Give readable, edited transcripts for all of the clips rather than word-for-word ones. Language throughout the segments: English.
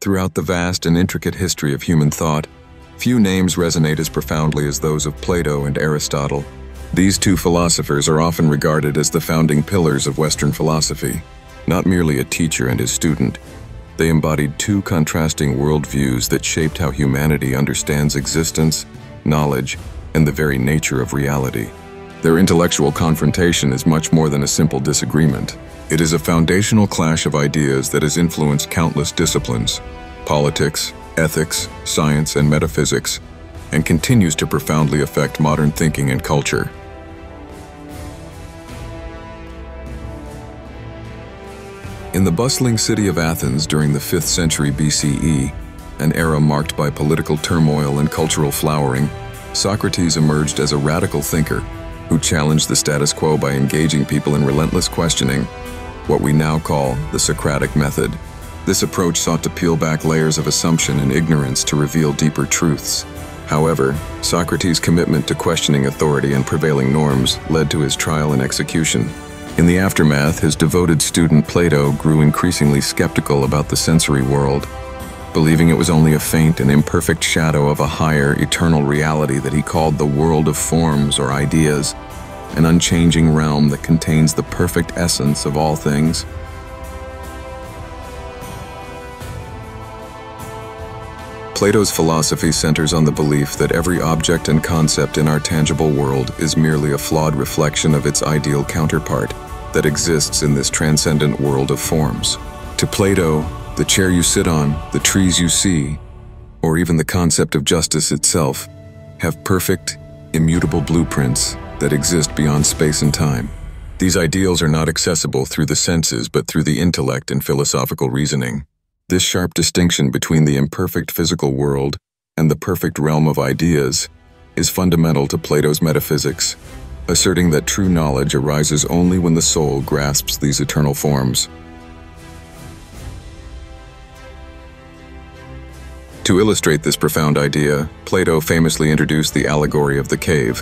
Throughout the vast and intricate history of human thought, few names resonate as profoundly as those of Plato and Aristotle. These two philosophers are often regarded as the founding pillars of Western philosophy. Not merely a teacher and his student, they embodied two contrasting worldviews that shaped how humanity understands existence, knowledge, and the very nature of reality. Their intellectual confrontation is much more than a simple disagreement. It is a foundational clash of ideas that has influenced countless disciplines, politics, ethics, science, and metaphysics, and continues to profoundly affect modern thinking and culture. In the bustling city of Athens during the 5th century BCE, an era marked by political turmoil and cultural flowering, Socrates emerged as a radical thinker who challenged the status quo by engaging people in relentless questioning, what we now call the Socratic method. This approach sought to peel back layers of assumption and ignorance to reveal deeper truths. However, Socrates' commitment to questioning authority and prevailing norms led to his trial and execution. In the aftermath, his devoted student Plato grew increasingly skeptical about the sensory world, believing it was only a faint and imperfect shadow of a higher, eternal reality that he called the world of forms or ideas, an unchanging realm that contains the perfect essence of all things. Plato's philosophy centers on the belief that every object and concept in our tangible world is merely a flawed reflection of its ideal counterpart that exists in this transcendent world of forms. To Plato, the chair you sit on, the trees you see, or even the concept of justice itself, have perfect, immutable blueprints that exist beyond space and time. These ideals are not accessible through the senses but through the intellect and philosophical reasoning. This sharp distinction between the imperfect physical world and the perfect realm of ideas is fundamental to Plato's metaphysics, asserting that true knowledge arises only when the soul grasps these eternal forms. To illustrate this profound idea, Plato famously introduced the allegory of the cave,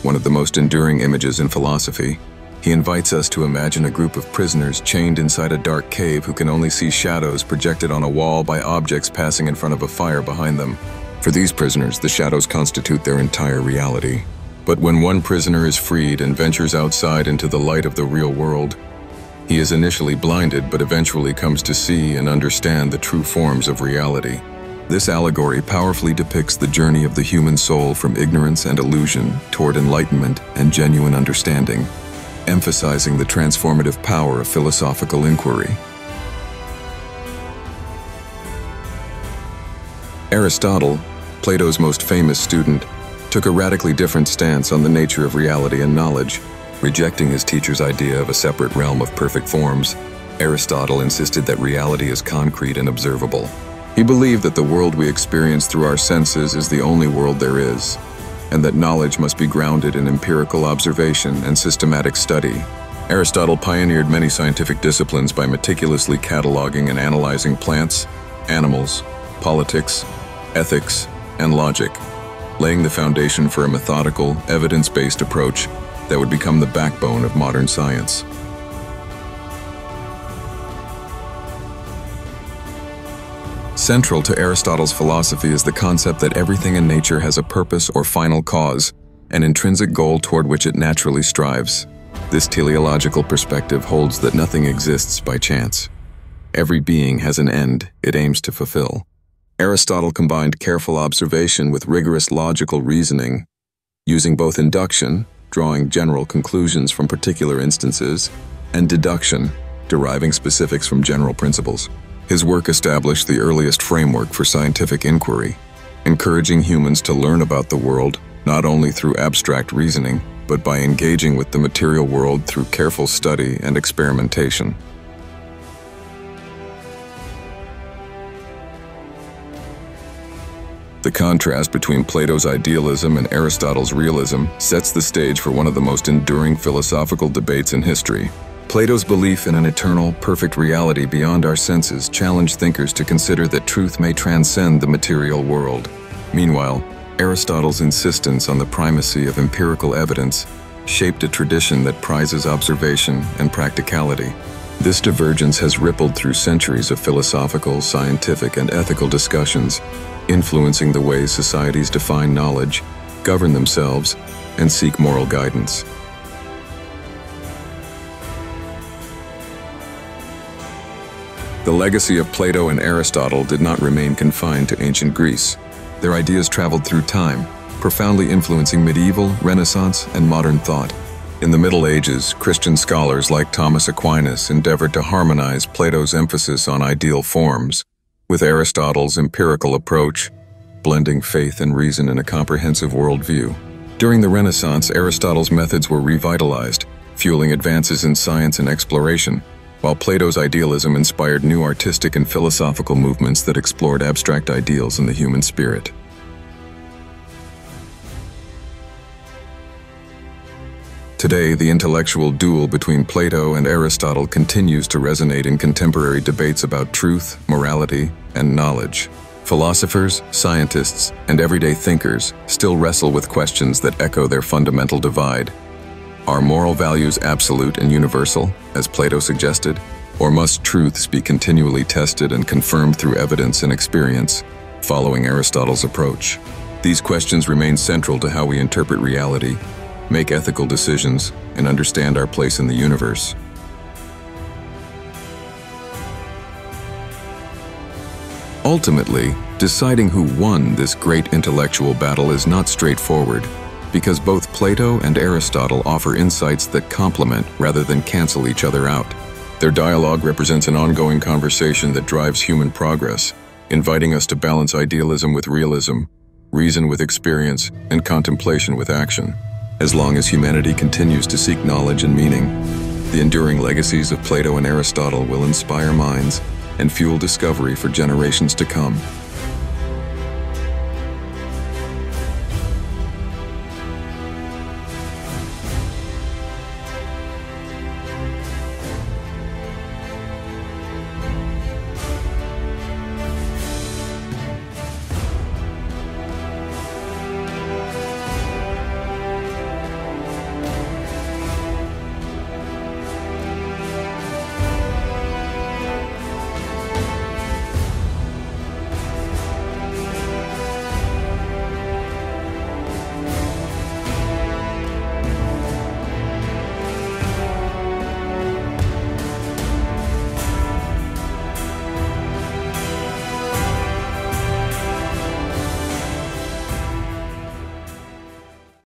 one of the most enduring images in philosophy. He invites us to imagine a group of prisoners chained inside a dark cave who can only see shadows projected on a wall by objects passing in front of a fire behind them. For these prisoners, the shadows constitute their entire reality. But when one prisoner is freed and ventures outside into the light of the real world, he is initially blinded but eventually comes to see and understand the true forms of reality. This allegory powerfully depicts the journey of the human soul from ignorance and illusion toward enlightenment and genuine understanding, emphasizing the transformative power of philosophical inquiry. Aristotle, Plato's most famous student, took a radically different stance on the nature of reality and knowledge. Rejecting his teacher's idea of a separate realm of perfect forms, Aristotle insisted that reality is concrete and observable. He believed that the world we experience through our senses is the only world there is, and that knowledge must be grounded in empirical observation and systematic study. Aristotle pioneered many scientific disciplines by meticulously cataloging and analyzing plants, animals, politics, ethics, and logic, laying the foundation for a methodical, evidence-based approach that would become the backbone of modern science. Central to Aristotle's philosophy is the concept that everything in nature has a purpose or final cause, an intrinsic goal toward which it naturally strives. This teleological perspective holds that nothing exists by chance. Every being has an end it aims to fulfill. Aristotle combined careful observation with rigorous logical reasoning, using both induction, drawing general conclusions from particular instances, and deduction, deriving specifics from general principles. His work established the earliest framework for scientific inquiry, encouraging humans to learn about the world not only through abstract reasoning, but by engaging with the material world through careful study and experimentation. The contrast between Plato's idealism and Aristotle's realism sets the stage for one of the most enduring philosophical debates in history. Plato's belief in an eternal, perfect reality beyond our senses challenged thinkers to consider that truth may transcend the material world. Meanwhile, Aristotle's insistence on the primacy of empirical evidence shaped a tradition that prizes observation and practicality. This divergence has rippled through centuries of philosophical, scientific, and ethical discussions, influencing the ways societies define knowledge, govern themselves, and seek moral guidance. The legacy of Plato and Aristotle did not remain confined to ancient Greece. Their ideas traveled through time, profoundly influencing medieval, Renaissance, and modern thought. In the Middle Ages, Christian scholars like Thomas Aquinas endeavored to harmonize Plato's emphasis on ideal forms with Aristotle's empirical approach, blending faith and reason in a comprehensive worldview. During the Renaissance, Aristotle's methods were revitalized, fueling advances in science and exploration, while Plato's idealism inspired new artistic and philosophical movements that explored abstract ideals in the human spirit. Today, the intellectual duel between Plato and Aristotle continues to resonate in contemporary debates about truth, morality, and knowledge. Philosophers, scientists, and everyday thinkers still wrestle with questions that echo their fundamental divide. Are moral values absolute and universal, as Plato suggested, or must truths be continually tested and confirmed through evidence and experience, following Aristotle's approach? These questions remain central to how we interpret reality, make ethical decisions, and understand our place in the universe. Ultimately, deciding who won this great intellectual battle is not straightforward, because both Plato and Aristotle offer insights that complement rather than cancel each other out. Their dialogue represents an ongoing conversation that drives human progress, inviting us to balance idealism with realism, reason with experience, and contemplation with action. As long as humanity continues to seek knowledge and meaning, the enduring legacies of Plato and Aristotle will inspire minds and fuel discovery for generations to come.